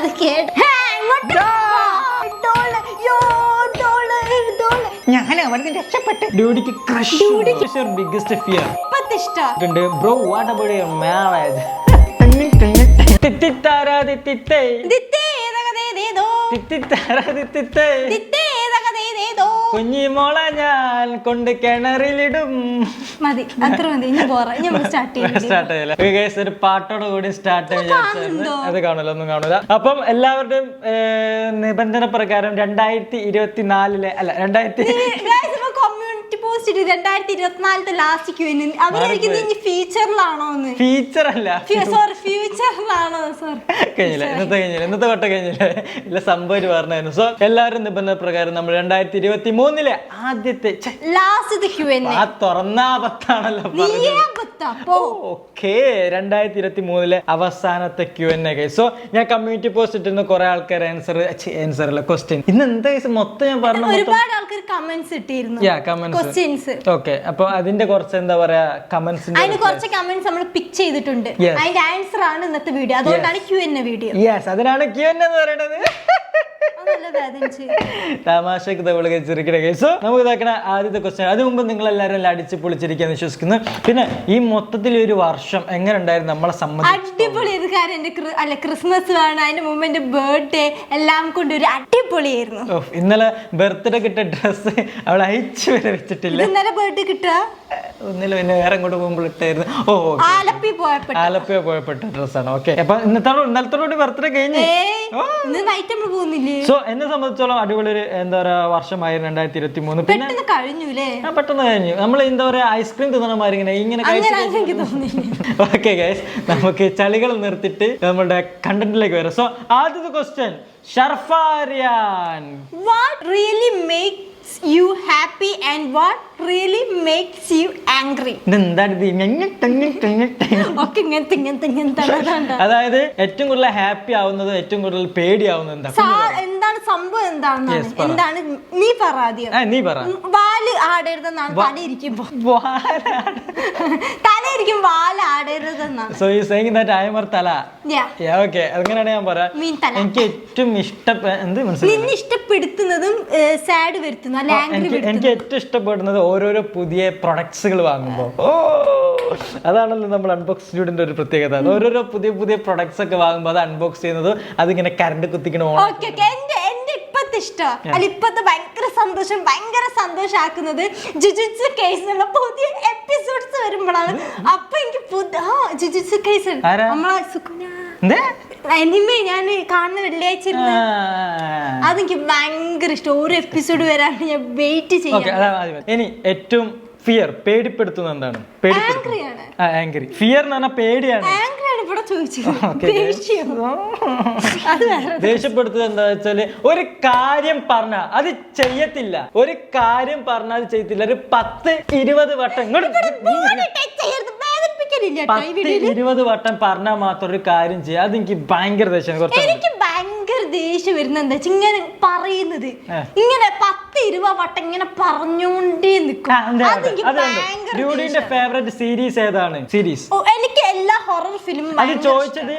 അത് കേട്ട് ഞാൻ അവിടെ രക്ഷപ്പെട്ടു. ഡ്യൂഡിക്ക് ക്രഷ്. ബിഗ്ഗസ്റ്റ് ഫിയർ ഇഷ്ടം bro. What about your marriage? കുഞ്ഞിമോളെ ഞാൻ കൊണ്ട് കിണറിലിടും. മതി, അത്ര മതി. സ്റ്റാർട്ട് ചെയ്യില്ല. ഒരു പാട്ടോട് കൂടി സ്റ്റാർട്ട് ചെയ്യാൻ അത് കാണൂല, ഒന്നും കാണൂല. അപ്പം എല്ലാവരുടെയും നിബന്ധന പ്രകാരം 2024 അല്ല 2024 ലാസ്റ്റ് ഫീച്ചറിലാണോ? ഫീച്ചർ അല്ല, ഫ്യൂച്ചറിലാണോ? ഇന്നത്തെ കൊട്ട കഴിഞ്ഞില്ലേ? ഇല്ല, സംഭവം പറഞ്ഞായിരുന്നു. സോ എല്ലാവരും നിബന്ധന പ്രകാരം നമ്മൾ 2023 ആദ്യത്തെ ലാസ്റ്റ് തുറന്നാപത്താണല്ലോ. ഓക്കെ, 2023 അവസാനത്തെ Q&A. സോ ഞാൻ കമ്മ്യൂണിറ്റി പോസ്റ്റ് ഇട്ടിരുന്ന കുറെ ആൾക്കാർ ആൻസർ അല്ല ക്വസ്റ്റ്യൻ. ഇന്ന് എന്താ മൊത്തം ഞാൻ പറഞ്ഞു, ഒരുപാട് ആൾക്കാർ കമന്റ്സ് ഇട്ടിരുന്നു. ഓക്കെ, അപ്പൊ അതിന്റെ കുറച്ച് എന്താ പറയാ കമന്റ്സ്, അതിന് കുറച്ച് കമന്റ്സ് നമ്മൾ പിക്ക് ചെയ്തിട്ടുണ്ട്. അതിന്റെ ആൻസർ ആണ് ഇന്നത്തെ വീഡിയോ. അതുകൊണ്ടാണ് Q&A വീഡിയോ. അതിനാണ് Q&A എന്ന് പറയുന്നത്. തമാശക്ക് സോ നമുക്ക് ഇതാക്കണ ആദ്യത്തെ ക്വസ്റ്റ്യൻ. അതിനു മുമ്പ് നിങ്ങൾ എല്ലാവരും അടിച്ച് പൊളിച്ചിരിക്കാന്ന് വിശ്വസിക്കുന്നു. പിന്നെ ഈ മൊത്തത്തിൽ ഒരു വർഷം എങ്ങനെ ഉണ്ടായിരുന്നു നമ്മളെ സംബന്ധിച്ച്? അടിപൊളിയായിരുന്നു. കാരണം ക്രിസ്മസ് ആണ്, അതിന്റെ മുമ്പ് എന്റെ ബർത്ത്ഡേ എല്ലാം കൊണ്ട് ഒരു അടിപൊളിയായിരുന്നു. ഇന്നലെ ബർത്ത്ഡേ കിട്ടിയ ഡ്രസ് അവൾ അയച്ചു വരെ വെച്ചിട്ടില്ല. ഇന്നലെ ബർത്ത്ഡേ കിട്ടുക ഒന്നില്ല, പിന്നെ വേറെ അങ്ങോട്ട് പോകുമ്പോൾ ഇട്ടായിരുന്നു. ആലപ്പുഴ പോയപ്പെട്ട ഡ്രസ്സാണ്. ഓക്കെ, അപ്പൊ ഇന്നലത്തോടുകൂടി ബർത്ത്ഡേ കഴിഞ്ഞു. സോ എന്നെ സംബന്ധിച്ചോളം അടിപൊളി ഒരു എന്താ പറയാ വർഷമായിരുന്നു 2023. പിന്നെ പെട്ടെന്ന് കഴിഞ്ഞു. നമ്മൾ എന്താ പറയാ ഐസ്ക്രീം തിന്നണമാരി ഇങ്ങനെ ഓക്കെ ഗൈസ്, നമുക്ക് ചളികൾ നിർത്തിയിട്ട് നമ്മളുടെ കണ്ടന്റിലേക്ക് വരാം. സോ ആദ്യത്തെ question, ഷർഫാരിയാൻ. What really makes you happy and what really makes you angry? അതായത് ഏറ്റവും കൂടുതൽ ഹാപ്പി ആവുന്നതും ഏറ്റവും കൂടുതൽ പേടിയാവുന്നത് എന്താണ് സംഭവം? എന്താണ് നീ പറയാ? നീ പറ. വാല് ആടരുതെന്നാണ്. തലയിരിക്കും വാല് ആടരുതെന്നാണ്. So you saying that I am your തല. ഓക്കെ, അങ്ങനെയാണ് ഞാൻ പറയാ. എനിക്ക് ഏറ്റവും നിന്നെ ഇഷ്ടപ്പെടുത്തുന്നതും സാഡ് വരുത്തുന്ന, എനിക്ക് ഏറ്റവും ഇഷ്ടപ്പെടുന്നത് ഓരോരോ പുതിയ പ്രൊഡക്ട്സുകൾ വാങ്ങുമ്പോ. അതാണല്ലോ നമ്മൾ അൺബോക്സ് സ്റ്റുഡിയോന്റെ ഒരു പ്രത്യേകത. ഓരോരോ പുതിയ പുതിയ പ്രൊഡക്ട്സ് ഒക്കെ വാങ്ങുമ്പോൾ അത് അൺബോക്സ് ചെയ്യുന്നത്, അതിങ്ങനെ കറണ്ട് കുത്തിക്കണ ഇപ്പത്തെ ഭയങ്കര സന്തോഷാക്കുന്നത് ജുജുത്സു കേസിനുള്ള പുതിയ എപ്പിസോഡ്സ് വരുമ്പോഴാണ്. അപ്പൊ എനിക്ക് ജുജുത്സു കേസ് എനിമേ ഞാൻ കാണുന്ന വെള്ളിയാഴ്ച അതെനിക്ക് ഭയങ്കര ഇഷ്ടം. ഓരോ എപ്പിസോഡ് വരാണ് ഞാൻ വെയിറ്റ് ചെയ്യാം. ഇനി ഏറ്റവും ഫിയർ പേടിപ്പെടുത്തുന്നത് എന്താണ്? ആംഗ്രി. ഫിയർ എന്ന് പറഞ്ഞാൽ പേടിയാണ്. ദേഷ്യപ്പെടുത്തുന്നത് എന്താ വെച്ചാല് ഒരു കാര്യം പറഞ്ഞ അത് ചെയ്യത്തില്ല, ഒരു കാര്യം പറഞ്ഞാൽ അത് ചെയ്യത്തില്ല. ഒരു 10-20 വട്ടം 10-20 വട്ടം പറഞ്ഞാൽ മാത്രം ഒരു കാര്യം ചെയ്യാം. അതെനിക്ക് ഭയങ്കര ദേഷ്യമാണ്. എനിക്ക് ഭയങ്കര ദേഷ്യം വരുന്നത് എന്താ വെച്ചാൽ ഇങ്ങനെ പറയുന്നത്, ഇങ്ങനെ 10-20 വട്ടം ഇങ്ങനെ പറഞ്ഞോണ്ടേ നിൽക്കും. ഡ്യൂഡിന്റെ ഫേവറേറ്റ് സീരീസ് ഏതാണ്? സീരീസ് എനിക്ക് എല്ലാ ഹൊറർ ഫിലിമും. അത് ചോദിച്ചത്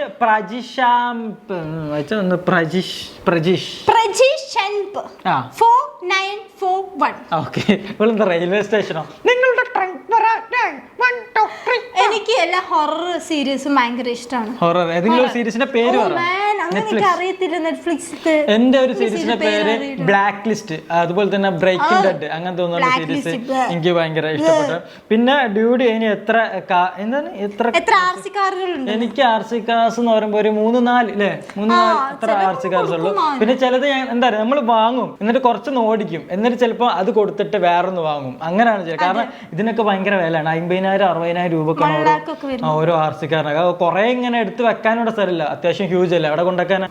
റെയിൽവേ സ്റ്റേഷനോ? നിങ്ങളുടെ എനിക്ക് എല്ലാ ഹൊറർ സീരീസും ഭയങ്കര ഇഷ്ടമാണ്. ഹൊറർ ഏതെങ്കിലും സീരീസിന്റെ പേര് അറിയത്തില്ല. നെറ്റ്ഫ്ലിക്സ് എന്റെ ഒരു സീരീസിന്റെ പേര് ബ്ലാക്ക് ലിസ്റ്റ്, അതുപോലെ തന്നെ ബ്രേക്കിംഗ് ഡെഡ്, അങ്ങനെ തോന്നുന്ന സീരീസ് എനിക്ക് ഭയങ്കര ഇഷ്ടപ്പെട്ടു. പിന്നെ ഡ്യൂഡ് ഇനി എത്ര എനിക്ക് RC കാർസ് എന്ന് പറയുമ്പോ ഒരു 3-4 അല്ലേ? 3-4 RC കാർസ് ഉള്ളൂ. പിന്നെ ചിലത് എന്താ പറയാ നമ്മൾ വാങ്ങും, എന്നിട്ട് കുറച്ചൊന്ന് ഓടിക്കും, എന്നിട്ട് ചിലപ്പോ അത് കൊടുത്തിട്ട് വേറൊന്ന് വാങ്ങും. അങ്ങനെയാണ് ചെയ്യുക. കാരണം ഇതിനൊക്കെ ഭയങ്കര വിലയാണ്. 50,000-60,000 രൂപക്കാണ് ഓരോ RC കാറിനൊക്കെ. കുറെ ഇങ്ങനെ എടുത്ത് വെക്കാനുള്ള സ്ഥലമില്ല, അത്യാവശ്യം ഹ്യൂജ് അല്ലേ അവിടെ കൊണ്ടുവെക്കാൻ.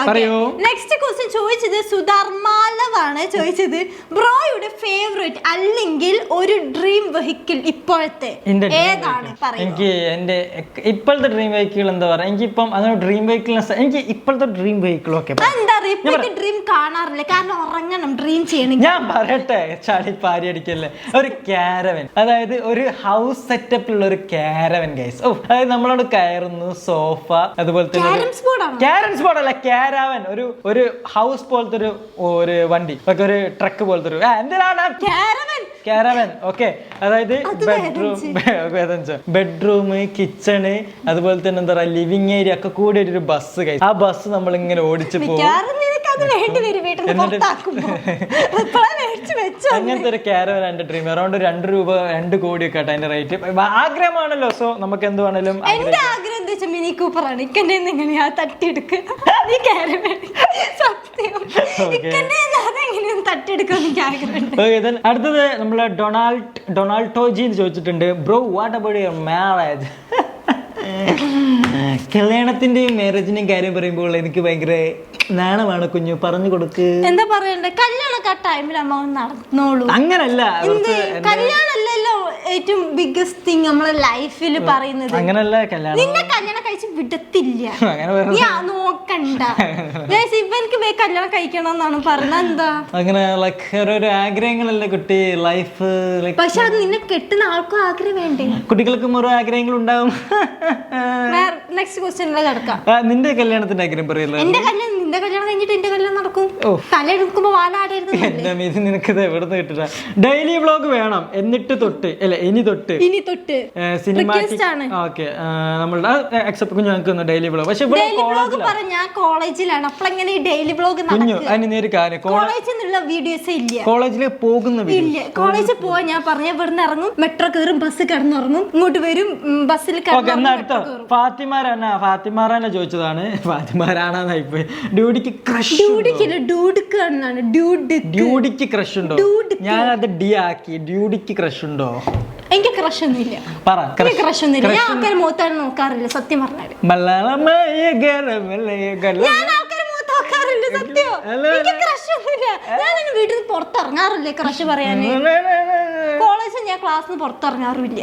പറയൂ. നെക്സ്റ്റ് ക്വസ്റ്റ്യൻ ചോദിച്ചത് സുധർമാലവാണ് ചോദിച്ചത്, ബ്രോയുടെ ഫേവറേറ്റ് അല്ലെങ്കിൽ ഒരു ഡ്രീം വെഹിക്കിൾ ഇപ്പോഴത്തെ ഏതാണ്? എനിക്ക് എന്റെ ഇപ്പോഴത്തെ ഡ്രീം വെഹിക്കിൾ എന്താ പറയാ, എനിക്കിപ്പം അങ്ങനെ ഡ്രീം വെഹിക്കിൾ എനിക്ക് ഇപ്പോഴത്തെ ഡ്രീം വെഹിക്കിൾ ഒക്കെ എന്താ ഡ്രീം കാണാറില്ല. കാരണം ഉറങ്ങണം, ഡ്രീം ചെയ്യണം. ഞാൻ പറയട്ടെ, ചളി പാരി അടിക്കല്ലേ. ഒരു കാരവൻ, അതായത് ഒരു ഹൗസ് സെറ്റപ്പിലുള്ള ഒരു കാരവൻ ഗൈസ്. അതായത് നമ്മളോട് കയറുന്നു, സോഫ, അതുപോലെ തന്നെ ക്യാരംസ് ബോർഡ് അല്ല, കാരവൻ, ഒരു ഹൗസ് പോലത്തെ ഒരു വണ്ടി, ഒരു ട്രക്ക് പോലത്തെ ഒരു എന്തിനാണ് കാരവൻ. ഓക്കെ, അതായത് ബെഡ്റൂം, കിച്ചണ്, അതുപോലെ തന്നെ എന്താ പറയാ ലിവിങ് ഏരിയ ഒക്കെ കൂടി ഒരു ബസ് ഗൈസ്. ആ ബസ് നമ്മൾ ഇങ്ങനെ ഓടിച്ചു പോകും. അങ്ങനത്തെ ഒരു കാരവൻ എന്റെ ഡ്രീം. അറൗണ്ട് 2 രൂപ 2 കോടി ഒക്കെ ആട്ടെ അതിന്റെ റേറ്റ്. ആഗ്രഹമാണല്ലോ, സോ നമുക്ക് എന്ത് വേണേലും. എന്റെ ആഗ്രഹം എന്താ വെച്ചാൽ മിനി കൂപ്പർ ആണ്. എങ്ങനെയാ തട്ടിയെടുക്കുക അടുത്തത് നമ്മളെ ഡൊണാൾഡോജി ചോദിച്ചിട്ടുണ്ട്, bro what about your marriage? കല്യാണത്തിന്റെയും മാരേജിന്റെയും കാര്യം പറയുമ്പോൾ എനിക്ക് ഭയങ്കര നാണമാണ് കുഞ്ഞു, പറഞ്ഞു കൊടുക്ക്. എന്താ പറയണ്ടേ, കല്യാണൊക്കെ ആ ടൈമിൽ അമ്മ നടന്നോളൂ. അങ്ങനല്ല, കല്യാണല്ലോ ഏറ്റവും ബിഗ്ഗസ്റ്റ് തിങ് നമ്മളെ ലൈഫിൽ പറയുന്നത്. അങ്ങനല്ല, നിന്നെ കല്യാണം കഴിച്ച് വിടത്തില്ല, നോക്കണ്ട. ഇവനക്ക് കല്യാണം കഴിക്കണം എന്നാണ് പറഞ്ഞത്. എന്താ അങ്ങനെ ഓരോരോ ആഗ്രഹങ്ങളല്ലേ കുട്ടി, ലൈഫ്. പക്ഷെ അത് നിന്നെ കെട്ടുന്ന ആൾക്കും ആഗ്രഹം വേണ്ടേ? കുട്ടികൾക്കും ഓരോ ആഗ്രഹങ്ങൾ ഉണ്ടാവും. നെക്സ്റ്റ് ക്വസ്റ്റ്യനിലേക്ക് കിടക്കാം. നിന്റെ കല്യാണത്തിന്റെ ആഗ്രഹം പറയല്ലോ. എന്റെ കല്യാണം, നിന്റെ കല്യാണം കഴിഞ്ഞിട്ട് എന്റെ കല്യാണം നടക്കും. തലെടുക്കുമ്പോ വാലാടരുത്. നിനക്ക് എവിടുന്ന് കിട്ടില്ല. ഡെയിലി വ്ലോഗ് വേണം, എന്നിട്ട് തൊട്ട് അല്ലെ ഇനി തൊട്ട് സിനിമാറ്റിക്. ഓക്കെ, നമ്മളുടെ ഞങ്ങൾക്ക് ഡെയിലി വ്ലോഗ്. പക്ഷെ ഞാൻ കോളേജിലാണ്, അപ്പോഴെങ്ങനെ ഡെയിലി വ്ലോഗ് കോളേജിൽ നിന്നുള്ള വീഡിയോസ് ഇല്ല. കോളേജിൽ പോകുന്ന ഇല്ല. കോളേജിൽ പോവാൻ ഞാൻ പറഞ്ഞ ഇവിടുന്ന് ഇറങ്ങും, മെട്രോ കയറും, ബസ് കിടന്നുറങ്ങും, ഇങ്ങോട്ട് വരും, ബസ്സിൽ ഫാത്തിമാറാനെ ചോദിച്ചതാണ്. ഫാത്തിമാരാണെന്നായിപ്പോയി. ഡ്യൂഡിക്ക് ക്രഷ് ഉണ്ടോ? ഞാൻ അത് ഡി ആക്കി. ഡ്യൂഡിക്ക് ക്രഷ് ഉണ്ടോ? എനിക്ക് ക്രഷ് ഒന്നുമില്ല. ക്രഷ് ഒന്നുമില്ല. ഞാൻ ആൾക്കാരെ മുഖത്താണ് നോക്കാറില്ല, സത്യം പറഞ്ഞാല്. സത്യം, എനിക്ക് ക്രഷ് ഒന്നുമില്ല. ഞാൻ വീട്ടിൽ നിന്ന് പുറത്തിറങ്ങാറില്ല ക്രഷ് പറയാന്. കോളേജിൽ ഞാൻ ക്ലാസ്സിൽ നിന്ന് പുറത്തിറങ്ങാറില്ല.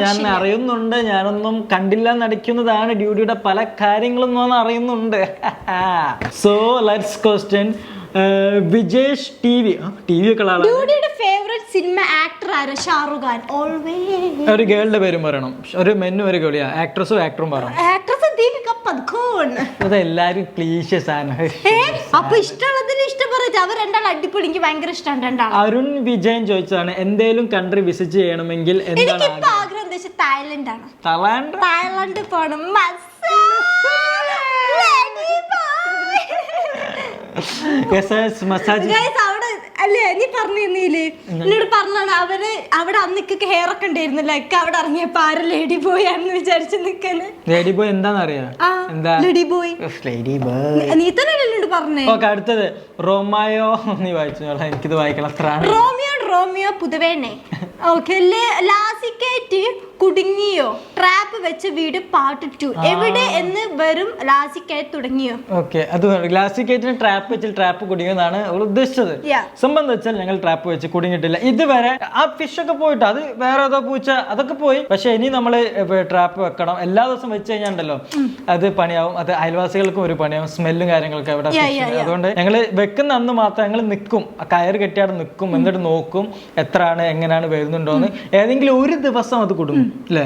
ഞാൻ അറിയുന്നുണ്ട്, ഞാനൊന്നും കണ്ടില്ല നടിക്കുന്നതാണ് ഡ്യൂഡിയുടെ പല കാര്യങ്ങളും ഞാൻ അറിയുന്നുണ്ട്. So let's question Vijesh TV ഒക്കെ ഡ്യൂഡിയുടെ ഫേവറേറ്റ് സിനിമ ആക്ടർ ആരാ? ഷാറുഖ് ഖാൻ. ഓൾവേസ്. ഒരു ഗേളിന്റെ പേരും പറയണം, ഒരു മെന്നും ഒരു ഗേളിയാ. ആക്ട്രസും ആക്ടറും പറയണം. ആക്ട്രസ് ദീപിക പദുകോൺ. അതെല്ലാരും ക്ലീഷ്യസ് ആണ്. അപ്പൊ ഇഷ്ടമുള്ളതിന് ഇഷ്ടം പറയും. അവർ രണ്ടാൾ അടിപൊളി, എനിക്ക് ഭയങ്കര ഇഷ്ടമാണ് രണ്ടാൾ. അരുൺ വിജയൻ ചോദിച്ചതാണ്, എന്തേലും കൺട്രി വിസിറ്റ് ചെയ്യണമെങ്കിൽ എനിക്ക് ഇപ്പൊ ആഗ്രഹം എന്താ വെച്ചാൽ തായ്ലൻഡ് ആണ്. തായ്ലൻഡ് പോണം. അവിടെ അല്ലേ നീ പറഞ്ഞില്ലേ, എന്നോട് പറഞ്ഞാണ് അവര് അവിടെ അന്നിക്ക് ഹെയർ ഒക്കെ ഉണ്ടായിരുന്നില്ല. അവിടെ ഇറങ്ങിയപ്പോ ആര് ലേഡി ബോയ് ആണെന്ന് വിചാരിച്ചു നിൽക്കല്. ലേഡി ബോയ് എന്താന്നറിയാ? ലേഡി ബോയ് നീ തന്നെ എന്നോട് പറഞ്ഞേ. അടുത്തത് റോമായോ, നീ വായിച്ചു. എനിക്കിത് വായിക്കണം. റോമിയോ പുതുവേണേ. ഓക്കെ, ലാസിക്കേറ്റ് കുടുങ്ങിയോ? ട്രാപ്പ് വെച്ച് വീട് പാർട്ട് 2 എവിടെ എന്ന് വരും? ലാസിക്കേറ്റ് തുടങ്ങിയോ? ഓക്കെ, അത് ലാസിക്കേറ്റിന് ട്രാപ്പ് വെച്ച് ട്രാപ്പ് കുടുങ്ങിയതാണ് അവൾ ഉദ്ദേശിച്ചത്. സംബന്ധം വെച്ചാൽ ഞങ്ങൾ ട്രാപ്പ് വെച്ച് കുടുങ്ങിയിട്ടില്ല ഇതുവരെ. ആ ഫിഷ് ഒക്കെ പോയിട്ട് അത് വേറെ ഏതോ പൂച്ച അതൊക്കെ പോയി. പക്ഷെ ഇനി നമ്മള് ട്രാപ്പ് വെക്കണം. എല്ലാ ദിവസം വെച്ച് കഴിഞ്ഞാണ്ടല്ലോ അത് പണിയാവും. അത് അയൽവാസികൾക്കും ഒരു പണിയാവും, സ്മെല്ലും കാര്യങ്ങളൊക്കെ അവിടെ. അതുകൊണ്ട് ഞങ്ങള് വെക്കുന്ന അന്ന് മാത്രം ഞങ്ങൾ നിൽക്കും, കയറ് കെട്ടിയാടെ നിൽക്കും, എന്നിട്ട് നോക്കും എത്രയാണ് എങ്ങനെയാണ് വരുന്നുണ്ടോന്ന്. ഏതെങ്കിലും ഒരു ദിവസം അത് കുടുങ്ങും അല്ലേ?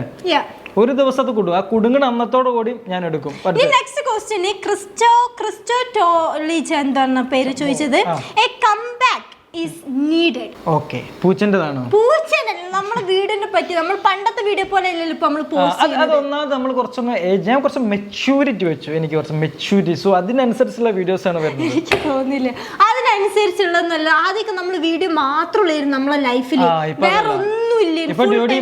ഒരു ദിവസം അത് കുടുങ്ങും. ആ കുടുങ്ങണ അന്നത്തോടു കൂടി ഞാൻ എടുക്കും. നെക്സ്റ്റ് ക്വസ്റ്റ്യൻ ക്രിസ്റ്റോ ടോളിജ് എന്താണ് പേര് ചോദിച്ചത്. A comeback is needed. Okay, പൂച്ചന്റെതാണോ? പൂച്ചനല്ല, നമ്മുടെ വീടിനെ പറ്റി. നമ്മൾ പണ്ടത്തെ വീഡിയോ പോലെ അല്ലല്ലോ ഇപ്പൊ നമ്മൾ പോസ്റ്റ് ചെയ്യുന്നത്. അതൊന്നാമത് നമ്മൾ കുറച്ചൊന്ന് ഞാൻ കുറച്ച് മെച്യൂരിറ്റി വെച്ചു. എനിക്ക് കുറച്ച് മെച്യൂരിറ്റി, സോ അതിനനുസരിച്ചുള്ള വീഡിയോസ് ആണ് വരുന്നത്. എനിക്ക് തോന്നില്ല അതിനനുസരിച്ചുള്ളതല്ല. ആദ്യമൊക്കെ നമ്മൾ വീഡിയോ മാത്രമുള്ളായിരുന്നു നമ്മളെ ലൈഫിൽ, വേറെ ഒന്നുമില്ല.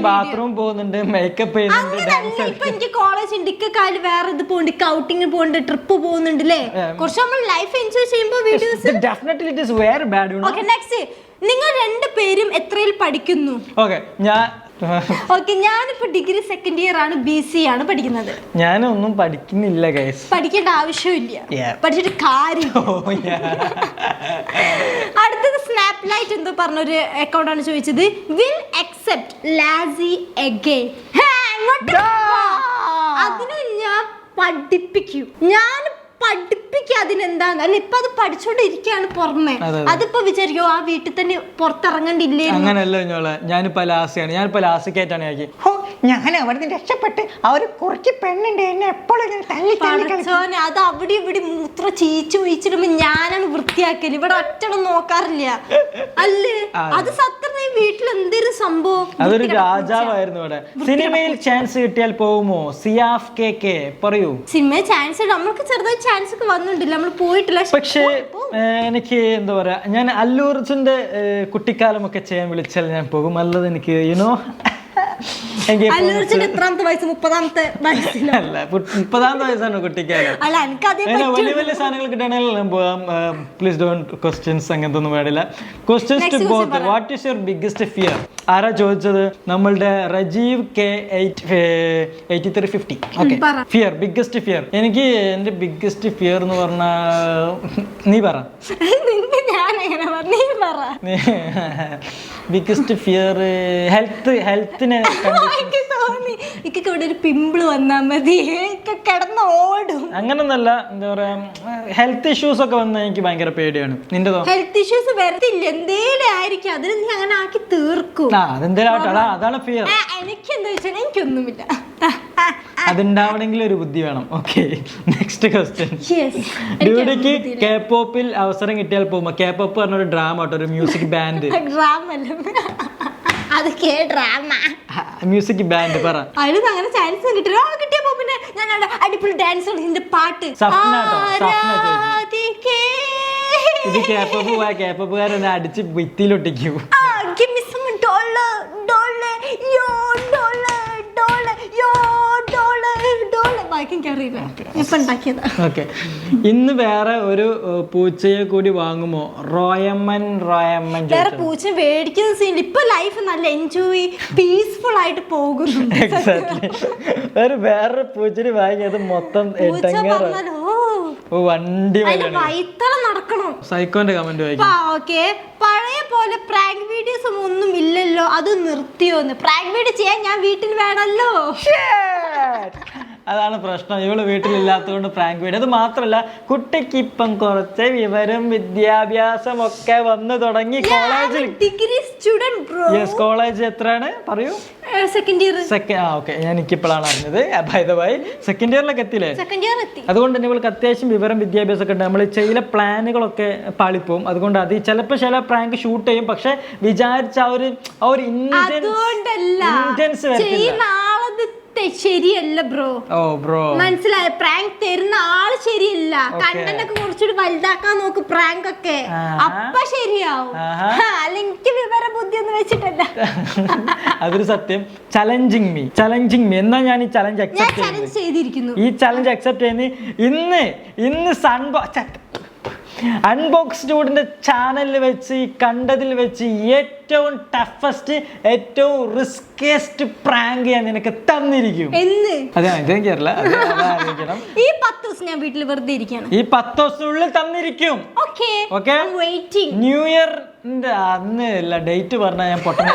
ബാത്റൂം പോകുന്നുണ്ട്, മേക്കപ്പ് ചെയ്യുന്നുണ്ട്. ഇപ്പൊ എനിക്ക് കോളേജ് ഉണ്ട്, ഇക്കാല് വേറെ ഇത് പോകുന്നുണ്ട്, ഔട്ടിങ് പോകുന്നുണ്ട്, ട്രിപ്പ് പോകുന്നുണ്ട് അല്ലേ. കുറച്ച് നമ്മൾ ലൈഫ് എൻജോയ് ചെയ്യുമ്പോൾ videos. Definitely it is very bad. Okay, next. നിങ്ങൾ രണ്ടുപേരും എത്രയിൽ പഠിക്കുന്നു? ഞാനിപ്പോ ഡിഗ്രി സെക്കൻഡ് ഇയർ ആണ്, BC ആണ് പഠിക്കുന്നത്. ഞാനൊന്നും പഠിക്കുന്നില്ല ഗൈസ്. പഠിക്കേണ്ട ആവശ്യമില്ല, പഠിച്ചിട്ട് കാര്യം. അടുത്തത് സ്നാപ്പ് ലൈറ്റ് എന്തോ പറഞ്ഞൊരു അക്കൗണ്ട് ആണ് ചോദിച്ചത്. Will accept lassi again. അതിന് ഞാൻ പഠിപ്പിക്കും. ഞാൻ പഠിപ്പിക്കുക അതിനെന്താന്ന്. അല്ല ഇപ്പൊ അത് പഠിച്ചോണ്ടിരിക്കാണ് പുറമെ. അതിപ്പോ വിചാരിക്കോ ആ വീട്ടിൽ തന്നെ പുറത്തിറങ്ങണ്ടില്ലേ? അങ്ങനല്ലോ ഞോളെ, ഞാനിപ്പോ ലാസിയാണ്, ഞാനിപ്പോ ലാസിക്കായിട്ടാണ് ആക്കി. ഞാൻ അവിടുന്ന് രക്ഷപ്പെട്ട് അവര് കുറച്ച് പെണ്ണുണ്ട് എന്നെ എപ്പോഴും അത് അവിടെ ഇവിടെ മൂത്ര ചീച്ചു ഒഴിച്ചിടുമ്പോ ഞാനാണ് വൃത്തിയാക്കല്. ഇവിടെ ഒറ്റണം നോക്കാറില്ല. അല്ലേ അത് സത്യം. വീട്ടിൽ എന്തൊരു സംഭവം. അതൊരു രാജാവായിരുന്നു ഇവിടെ. സിനിമയിൽ ചാൻസ് കിട്ടിയാൽ പോകുമോ? സിയാഫ് കെ പറയൂ. സിനിമയിൽ ചാൻസ് നമ്മൾക്ക് ചെറുതായി ചാൻസ് ഒക്കെ വന്നിട്ടില്ല, നമ്മൾ പോയിട്ടില്ല. പക്ഷേ എനിക്ക് എന്താ പറയാ, ഞാൻ അല്ലൂർജിന്റെ കുട്ടിക്കാലമൊക്കെ ചെയ്യാൻ വിളിച്ചാൽ ഞാൻ പോകും. അല്ലത് എനിക്ക് യുനോ എത്രാമത്തെ വയസ്സ്? 30ാമത്തെ അല്ല, 30ാമത്തെ വയസ്സാണ് കുട്ടിക്കാലം. വലിയ വലിയ സാധനങ്ങൾ കിട്ടണമെങ്കിൽ പോകാം. പ്ലീസ് ഡോണ്ട് ക്വസ്റ്റ്യൻസ് അങ്ങനത്തെ ഒന്നും പാടില്ല. Questions to both. What is your biggest fear? ആരാ ചോദിച്ചത്? നമ്മളുടെ Rajeev K 8350. Okay, fear, biggest fear. എനിക്ക് എന്റെ ബിഗ്ഗസ്റ്റ് ഫിയർ എന്ന് പറഞ്ഞാ നീ പറ. ബിഗ്ഗസ്റ്റ് ഫിയർ ഹെൽത്തിനെ ഇവിടെ ഒരു പിമ്പിള് വന്നാ മതി, കിടന്ന് ഓടും. അങ്ങനൊന്നല്ല, എന്താ പറയാ, ഹെൽത്ത് ഇഷ്യൂസ് ഒക്കെ വന്നാൽ എനിക്ക് ഭയങ്കര പേടിയാണ്. നിന്റെതോ? ഹെൽത്ത് ഇഷ്യൂസ് വരത്തില്ല, എന്തേലും ആയിരിക്കും, അതിന് നീ അങ്ങനെ ആക്കി തീർക്കും. അതാണ് ഫിയർ. എനിക്ക് എന്താ വെച്ചാൽ എനിക്കൊന്നുമില്ല, അതുണ്ടാവണമെങ്കിൽ ഒരു ബുദ്ധി വേണം. Okay, next question. ഡ്യൂഡിക്ക് K-pop-ൽ അവസരം കിട്ടിയാൽ പോകുമ്പോ, K-pop പറഞ്ഞൊരു ഡ്രാമ കേട്ടോ, ഒരു മ്യൂസിക് ബാൻഡ്. മ്യൂസിക് ബാൻഡ് പറ. അങ്ങനെ ചാൻസ് കിട്ടിയ പിന്നെ ഞാൻ അടിപൊളി ഡാൻസ് പാട്ട്. ഇത് K-pop-കാരെന്നെ അടിച്ച് ഭിത്തിയിലൊട്ടിക്കൂ. ഇന്ന് വേറെ ഒരു പൂച്ചയെ കൂടി വാങ്ങുമോ? റോയമ്മൻ വേറെ പൂച്ച മേടിക്കുന്ന സീൻ. ഇപ്പൊ ലൈഫ് നല്ല എൻജോയ് പീസ്ഫുൾ ആയിട്ട് പോകുന്നു. വേറൊരു പൂച്ചനെ വാങ്ങിയത് മൊത്തം വണ്ടി വൈത്തള നടക്കണം. സൈക്കോന്റെ കമന്റ് വായിക്കും. ഓക്കെ, പഴയ പോലെ പ്രാങ്ക് വീഡിയോസ് ഒന്നും ഇല്ലല്ലോ, അത് നിർത്തിയോന്ന്. പ്രാങ്ക് വീഡിയോ ചെയ്യാൻ ഞാൻ വീട്ടിൽ വേണമല്ലോ. അതാണ് പ്രശ്നം, ഇവള് വീട്ടിലില്ലാത്തതുകൊണ്ട് പ്രാങ്ക് വീഡിയോ. അത് മാത്രല്ല, കുട്ടിക്ക് ഇപ്പം കുറച്ച് വിവരം വിദ്യാഭ്യാസം ഒക്കെ വന്നു തുടങ്ങി. കോളേജിൽ degree student bro. Yes, college എത്രയാണ് പറയൂ? Second year. ഓക്കെ, ഞാൻ എനിക്കിപ്പോഴാണ് അറിഞ്ഞത്. ബൈ ദ വൈ, സെക്കൻഡ് ഇയറിലൊക്കെ എത്തിയില്ലേ? അതുകൊണ്ട് തന്നെ ഇവൾക്ക് അത്യാവശ്യം വിവരം വിദ്യാഭ്യാസം ഒക്കെ ഉണ്ട്. നമ്മൾ ചില പ്ലാനുകളൊക്കെ പാളിപ്പോവും. അതുകൊണ്ട് അത് ചിലപ്പോൾ ചില പ്രാങ്ക് ഷൂട്ട് ചെയ്യും, പക്ഷെ വിചാരിച്ച ആ ഒരു ഇന്റൻസ് വരത്തില്ല. ശരിയല്ല ബ്രോ. മനസ്സിലായ? പ്രാങ്ക് തരുന്ന ആള് ശരിയല്ല. കണ്ടന്റ് ഒക്കെ കുറച്ചുകൂടി വലുതാക്കാൻ നോക്ക് പ്രാങ്ക് ഒക്കെ, അപ്പൊ ശരിയാവും. അല്ലെങ്കിൽ വിവര ബുദ്ധി ഒന്നും വെച്ചിട്ടല്ല. അതൊരു സത്യം. ചലഞ്ചിങ് മീ എന്നാ ഞാൻ ഈ ചലഞ്ച് അക്സെപ്റ്റ് ചെയ്തിരിക്കുന്നു. ഈ ചലഞ്ച് അക്സെപ്റ്റ് ചെയ്യുന്ന ഇന്ന് അൺബോക്സ് ഡ്യൂഡിന്റെ ചാനലിൽ വെച്ച് കണ്ടതിൽ വെച്ച് ഏറ്റവും ടഫസ്റ്റ്, ഏറ്റവും റിസ്കിയസ്റ്റ് പ്രാങ്ക് ഞാൻ നിനക്ക് തന്നിരിക്കും. അതെ, ഇതെനിക്കറിയില്ല. ഈ 10 ദിവസം ഞാൻ വീട്ടിൽ വെറുതെ ഇരിക്കണം. ഈ 10 ദിവസത്തിനുള്ളിൽ തന്നിരിക്കും. ഓക്കെ, ന്യൂ ഇയറിന്റെ അന്ന് അല്ല, ഡേറ്റ് പറഞ്ഞാൽ ഞാൻ പൊട്ടൻ.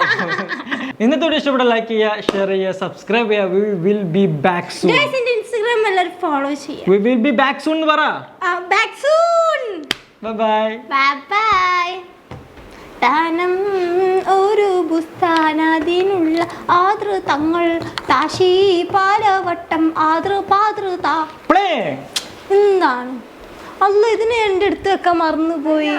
ഇന്നത്തെ ഇഷ്ടപ്പെട്ട ലൈക്ക് ചെയ്യുക, ഷെയർ ചെയ്യുക, സബ്സ്ക്രൈബ് ചെയ്യുക. We will be back soon. Instagram എല്ലാവരും ഫോളോ ചെയ്യുക. We will be back soon പറ. Back soon. Bye bye. താനം ഒരു ബുസ്താനതിനുള്ള ആതൃതങ്ങൾ താശി പാലവട്ടം ആതൃപാതൃത. എന്താണ് അല്ല, ഇതിനെ എൻ്റെ അടുത്ത് വെക്കാൻ മറന്നുപോയി.